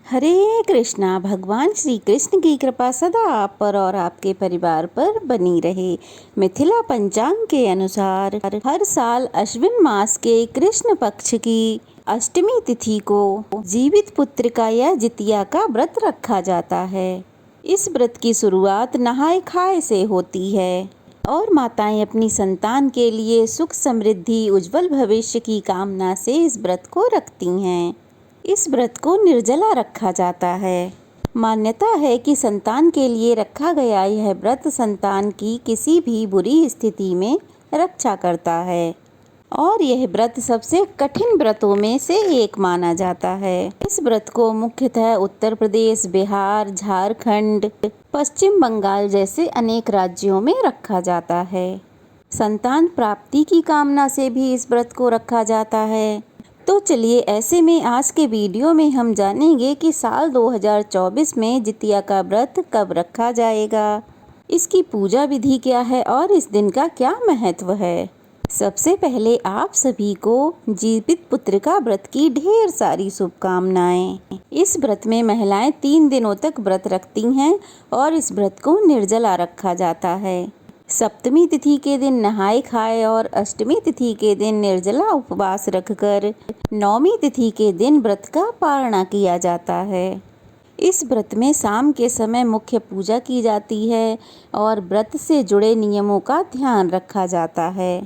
हरे कृष्णा। भगवान श्री कृष्ण की कृपा सदा आप पर और आपके परिवार पर बनी रहे। मिथिला पंचांग के अनुसार हर साल अश्विन मास के कृष्ण पक्ष की अष्टमी तिथि को जीवित पुत्रिका या जितिया का व्रत रखा जाता है। इस व्रत की शुरुआत नहाय खाए से होती है और माताएं अपनी संतान के लिए सुख समृद्धि उज्जवल भविष्य की कामना से इस व्रत को रखती हैं। इस व्रत को निर्जला रखा जाता है। मान्यता है कि संतान के लिए रखा गया यह व्रत संतान की किसी भी बुरी स्थिति में रक्षा करता है और यह व्रत सबसे कठिन व्रतों में से एक माना जाता है। इस व्रत को मुख्यतः उत्तर प्रदेश, बिहार, झारखंड, पश्चिम बंगाल जैसे अनेक राज्यों में रखा जाता है। संतान प्राप्ति की कामना से भी इस व्रत को रखा जाता है। तो चलिए ऐसे में आज के वीडियो में हम जानेंगे कि साल 2024 में जितिया का व्रत कब रखा जाएगा, इसकी पूजा विधि क्या है और इस दिन का क्या महत्व है। सबसे पहले आप सभी को जीवित पुत्रिका व्रत की ढेर सारी शुभकामनाएं। इस व्रत में महिलाएं 3 दिनों तक व्रत रखती हैं और इस व्रत को निर्जला रखा जाता है। सप्तमी तिथि के दिन नहाए खाए और अष्टमी तिथि के दिन निर्जला उपवास रखकर नवमी तिथि के दिन व्रत का पारणा किया जाता है। इस व्रत में शाम के समय मुख्य पूजा की जाती है और व्रत से जुड़े नियमों का ध्यान रखा जाता है,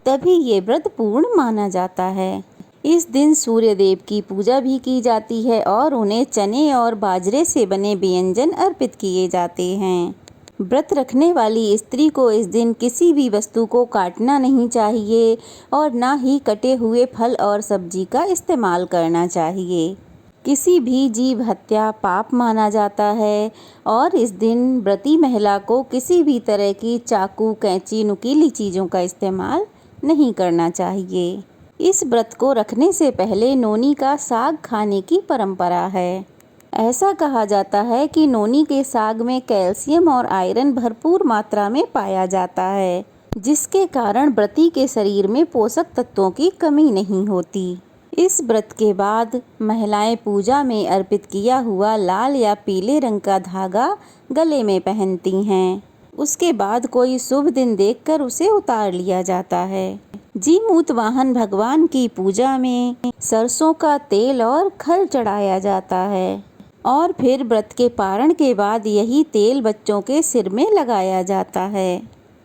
तभी ये व्रत पूर्ण माना जाता है। इस दिन सूर्य देव की पूजा भी की जाती है और उन्हें चने और बाजरे से बने व्यंजन अर्पित किए जाते हैं। व्रत रखने वाली स्त्री को इस दिन किसी भी वस्तु को काटना नहीं चाहिए और ना ही कटे हुए फल और सब्जी का इस्तेमाल करना चाहिए। किसी भी जीव हत्या पाप माना जाता है और इस दिन व्रती महिला को किसी भी तरह की चाकू, कैंची, नुकीली चीज़ों का इस्तेमाल नहीं करना चाहिए। इस व्रत को रखने से पहले नोनी का साग खाने की परंपरा है। ऐसा कहा जाता है कि नोनी के साग में कैल्शियम और आयरन भरपूर मात्रा में पाया जाता है, जिसके कारण व्रती के शरीर में पोषक तत्वों की कमी नहीं होती। इस व्रत के बाद महिलाएं पूजा में अर्पित किया हुआ लाल या पीले रंग का धागा गले में पहनती हैं। उसके बाद कोई शुभ दिन देखकर उसे उतार लिया जाता है। जीमूत वाहन भगवान की पूजा में सरसों का तेल और खल चढ़ाया जाता है और फिर व्रत के पारण के बाद यही तेल बच्चों के सिर में लगाया जाता है।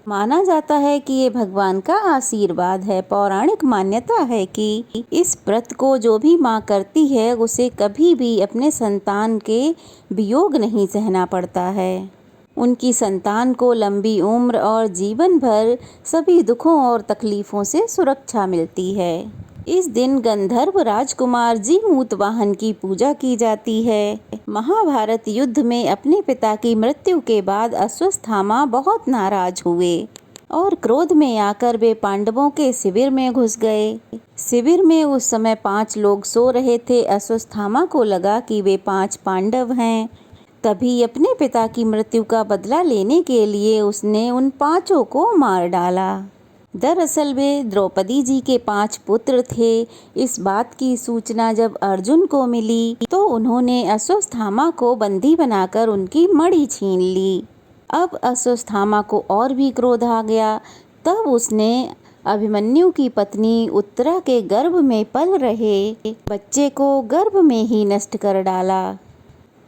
माना जाता है कि ये भगवान का आशीर्वाद है। पौराणिक मान्यता है कि इस व्रत को जो भी माँ करती है उसे कभी भी अपने संतान के वियोग नहीं सहना पड़ता है। उनकी संतान को लंबी उम्र और जीवन भर सभी दुखों और तकलीफ़ों से सुरक्षा मिलती है। इस दिन गंधर्व राजकुमार जीमूत वाहन की पूजा की जाती है। महाभारत युद्ध में अपने पिता की मृत्यु के बाद अश्वत्थामा बहुत नाराज हुए और क्रोध में आकर वे पांडवों के शिविर में घुस गए। शिविर में उस समय 5 लोग सो रहे थे। अश्वत्थामा को लगा कि वे 5 पांडव हैं। तभी अपने पिता की मृत्यु का बदला लेने के लिए उसने उन 5 को मार डाला। दरअसल वे द्रौपदी जी के 5 पुत्र थे। इस बात की सूचना जब अर्जुन को मिली तो उन्होंने अश्वत्थामा को बंदी बनाकर उनकी मणि छीन ली। अब अश्वत्थामा को और भी क्रोध आ गया। तब उसने अभिमन्यु की पत्नी उत्तरा के गर्भ में पल रहे बच्चे को गर्भ में ही नष्ट कर डाला।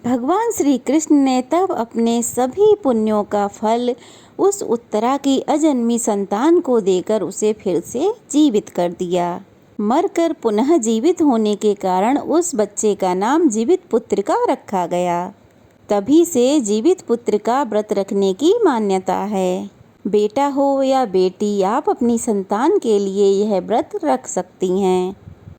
भगवान श्री कृष्ण ने तब अपने सभी पुण्यों का फल उस उत्तरा की अजन्मी संतान को देकर उसे फिर से जीवित कर दिया। मरकर पुनः जीवित होने के कारण उस बच्चे का नाम जीवित पुत्रिका रखा गया। तभी से जीवित पुत्रिका व्रत रखने की मान्यता है। बेटा हो या बेटी, आप अपनी संतान के लिए यह व्रत रख सकती हैं।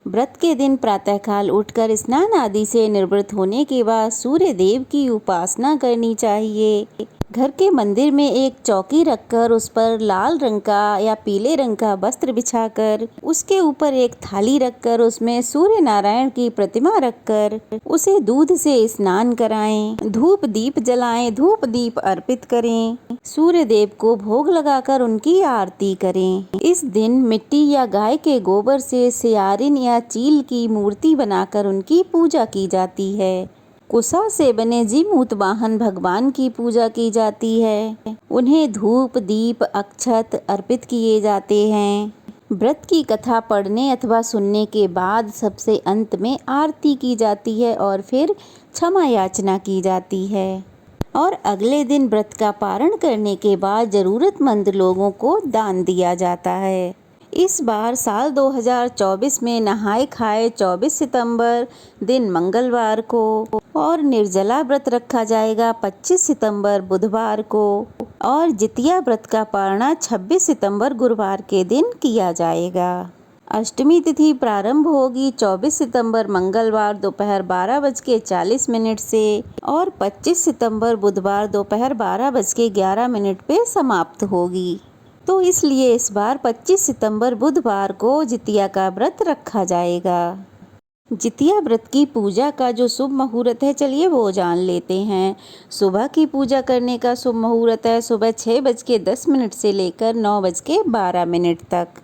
व्रत के दिन प्रातःकाल उठकर स्नान आदि से निवृत्त होने के बाद सूर्य देव की उपासना करनी चाहिए। घर के मंदिर में एक चौकी रखकर उस पर लाल रंग का या पीले रंग का वस्त्र बिछाकर उसके ऊपर एक थाली रखकर उसमें सूर्य नारायण की प्रतिमा रखकर उसे दूध से स्नान कराएं, धूप दीप जलाएं, धूप दीप अर्पित करें, सूर्य देव को भोग लगाकर उनकी आरती करें। इस दिन मिट्टी या गाय के गोबर से सियारिन या चील की मूर्ति बनाकर उनकी पूजा की जाती है। कुसा से बने जीमूत वाहन भगवान की पूजा की जाती है। उन्हें धूप दीप अक्षत अर्पित किए जाते हैं। व्रत की कथा पढ़ने अथवा सुनने के बाद सबसे अंत में आरती की जाती है और फिर क्षमा याचना की जाती है और अगले दिन व्रत का पारण करने के बाद ज़रूरतमंद लोगों को दान दिया जाता है। इस बार साल 2024 में नहाए खाए 24 सितंबर दिन मंगलवार को और निर्जला व्रत रखा जाएगा 25 सितंबर बुधवार को और जितिया व्रत का पारणा 26 सितंबर गुरुवार के दिन किया जाएगा। अष्टमी तिथि प्रारंभ होगी 24 सितंबर मंगलवार दोपहर 12:40 से और 25 सितंबर बुधवार दोपहर 12:11 पे समाप्त होगी। तो इसलिए इस बार 25 सितंबर बुधवार को जितिया का व्रत रखा जाएगा। जितिया व्रत की पूजा का जो शुभ मुहूर्त है, चलिए वो जान लेते हैं। सुबह की पूजा करने का शुभ मुहूर्त है सुबह 6:10 से लेकर 9:12 तक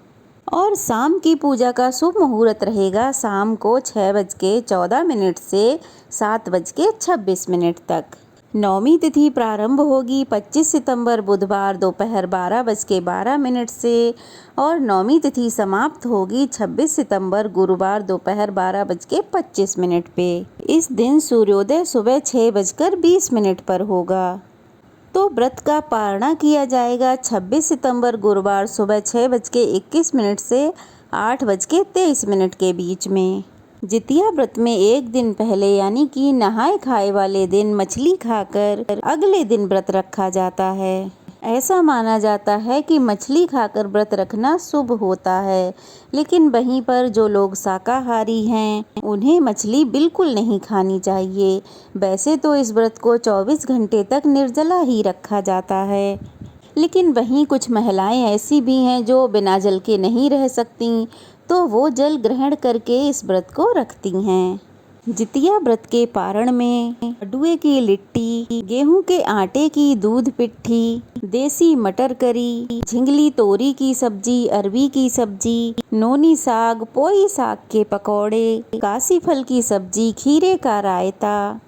और शाम की पूजा का शुभ मुहूर्त रहेगा शाम को 6:14 से 7:26 तक। नौमी तिथि प्रारंभ होगी 25 सितंबर बुधवार दोपहर 12:12 से और नौमी तिथि समाप्त होगी 26 सितंबर गुरुवार दोपहर 12:25 पे। इस दिन सूर्योदय सुबह 6:20 पर होगा। तो व्रत का पारणा किया जाएगा 26 सितंबर गुरुवार सुबह 6:21 से 8:23 के बीच में। जितिया व्रत में एक दिन पहले यानी कि नहाए खाए वाले दिन मछली खाकर अगले दिन व्रत रखा जाता है। ऐसा माना जाता है कि मछली खाकर व्रत रखना शुभ होता है, लेकिन वहीं पर जो लोग शाकाहारी हैं उन्हें मछली बिल्कुल नहीं खानी चाहिए। वैसे तो इस व्रत को 24 घंटे तक निर्जला ही रखा जाता है, लेकिन वहीं कुछ महिलाएं ऐसी भी हैं जो बिना जल के नहीं रह सकती, तो वो जल ग्रहण करके इस व्रत को रखती हैं। जितिया व्रत के पारण में अडुए की लिट्टी, गेहूं के आटे की दूध पिट्ठी, देसी मटर करी, झिंगली तोरी की सब्जी, अरबी की सब्जी, नोनी साग, पोई साग के पकौड़े, कासी फल की सब्जी, खीरे का रायता,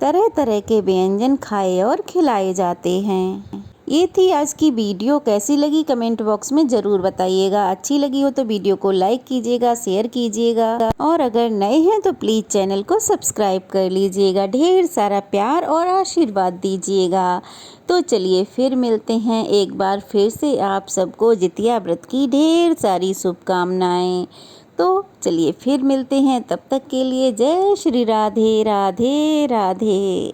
तरह तरह के व्यंजन खाए और खिलाए जाते हैं। ये थी आज की वीडियो। कैसी लगी कमेंट बॉक्स में ज़रूर बताइएगा। अच्छी लगी हो तो वीडियो को लाइक कीजिएगा, शेयर कीजिएगा और अगर नए हैं तो प्लीज़ चैनल को सब्सक्राइब कर लीजिएगा। ढेर सारा प्यार और आशीर्वाद दीजिएगा। तो चलिए फिर मिलते हैं। एक बार फिर से आप सबको जितिया व्रत की ढेर सारी शुभकामनाएँ। तो चलिए फिर मिलते हैं, तब तक के लिए जय श्री राधे राधे राधे।